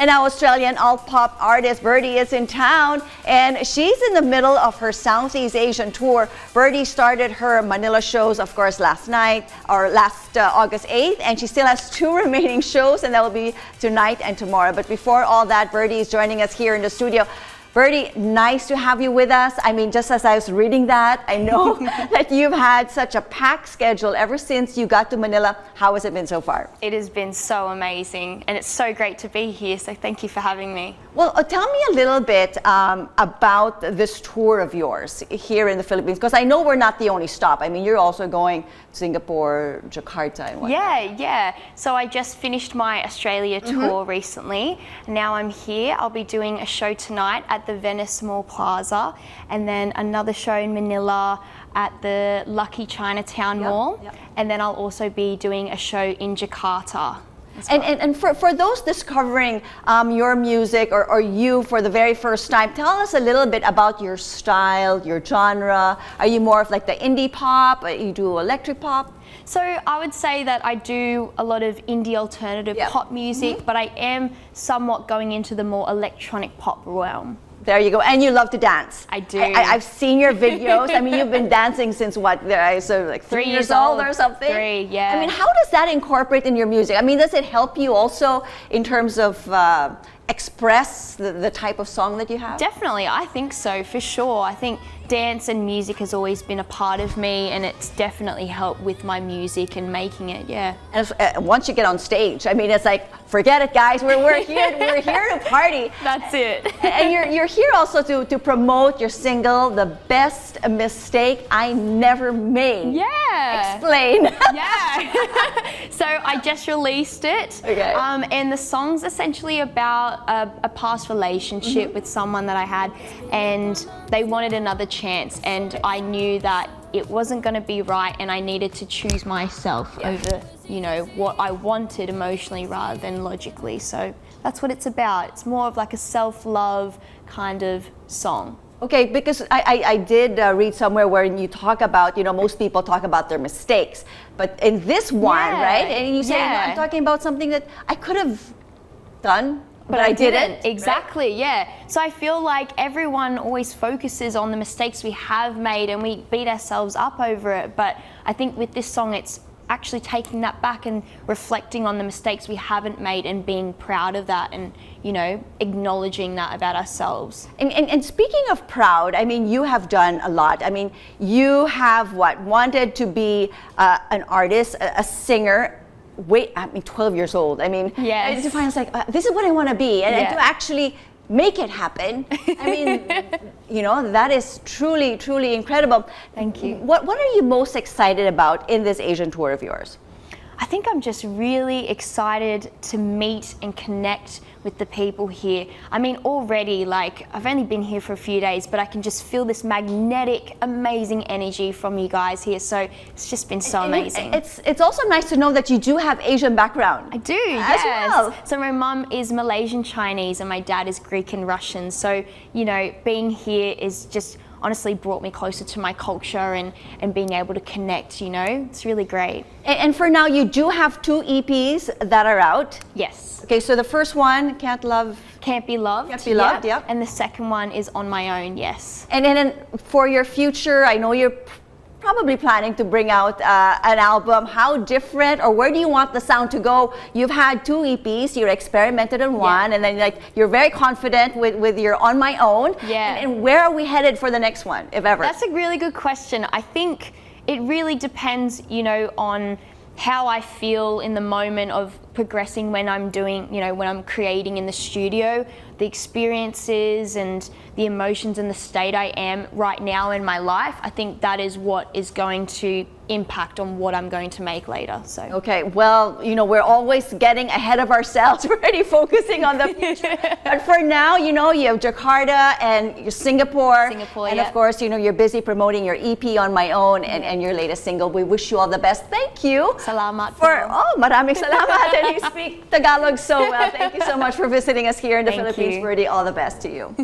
And now Australian alt-pop artist Birdee is in town, and she's in the middle of her Southeast Asian tour. Birdee started her Manila shows, of course, last August 8th, and she still has 2 remaining shows, and that will be tonight and tomorrow. But before all that, Birdee is joining us here in the studio. Birdee, nice to have you with us. I mean, just as I was reading that, I know that you've had such a packed schedule ever since you got to Manila. How has it been so far? It has been so amazing, and it's so great to be here, so thank you for having me. Well, tell me a little bit about this tour of yours here in the Philippines, because I know we're not the only stop. I mean, you're also going to Singapore, Jakarta, and whatnot. Yeah. So I just finished my Australia tour recently. Now I'm here. I'll be doing a show tonight at the Venice Mall Plaza, and then another show in Manila at the Lucky Chinatown Mall. And then I'll also be doing a show in Jakarta. And for those discovering your music or you for the very first time, tell us a little bit about your style, your genre. Are you more of like the indie pop? You do electric pop? So I would say that I do a lot of indie alternative pop music, but I am somewhat going into the more electronic pop realm. There you go. And you love to dance. I do. I've seen your videos. I mean, you've been dancing since what? So like 3 years old or something? 3, yeah. I mean, how does that incorporate in your music? I mean, does it help you also in terms of express the type of song that you have? Definitely, I think so, for sure. I think dance and music has always been a part of me, and it's definitely helped with my music and making it, yeah. And once you get on stage, I mean, it's like, forget it, guys. We're here. We're here to party. That's it. And you're here also to promote your single, "The Best Mistake I Never Made." Yeah. Explain. Yeah. So I just released it. Okay. And the song's essentially about a past relationship with someone that I had, and they wanted another chance, and I knew that it wasn't going to be right, and I needed to choose myself over, you know, what I wanted emotionally rather than logically. So that's what it's about. It's more of like a self-love kind of song. Okay, because I did read somewhere where you talk about, you know, most people talk about their mistakes, but in this one, right? And you say, no, I'm talking about something that I could have done, but I didn't. Exactly, right? Yeah. So I feel like everyone always focuses on the mistakes we have made, and we beat ourselves up over it. But I think with this song, it's actually taking that back and reflecting on the mistakes we haven't made and being proud of that, and, you know, acknowledging that about ourselves. And speaking of proud, I mean, you have done a lot. I mean, you have wanted to be an artist, a singer. I mean, 12 years old. I mean, yes. To find it's like, this is what I want to be, and to actually make it happen. I mean, you know, that is truly, truly incredible. Thank you. What are you most excited about in this Asian tour of yours? I think I'm just really excited to meet and connect with the people here. I mean, already, like, I've only been here for a few days, but I can just feel this magnetic, amazing energy from you guys here. So it's just been so amazing. It's also nice to know that you do have Asian background. I do, yes. Well. So my mum is Malaysian Chinese and my dad is Greek and Russian. So, you know, being here is just honestly brought me closer to my culture and being able to connect, you know. It's really great. And for now, you do have 2 EPs that are out. Yes. Okay, so the first one, Can't Be Loved. Can't Be Loved, yep. And the second one is On My Own, yes. And then for your future, I know you're probably planning to bring out an album. How different, or where do you want the sound to go? You've had 2 EPs, you're experimented in one, and then like you're very confident with your On My Own. Yeah. And where are we headed for the next one, if ever? That's a really good question. I think it really depends, you know, on how I feel in the moment of progressing when I'm doing, you know, when I'm creating in the studio, the experiences and the emotions and the state I am right now in my life. I think that is what is going to impact on what I'm going to make later. So okay, well, you know, we're always getting ahead of ourselves. We're already focusing on the future. But for now, you know, you have Jakarta and Singapore, and of course, you know, you're busy promoting your EP On My Own and your latest single. We wish you all the best. Thank you. Salamat maraming salamat. And you speak Tagalog so well. Thank you so much for visiting us here in the Philippines, Birdee. All the best to you.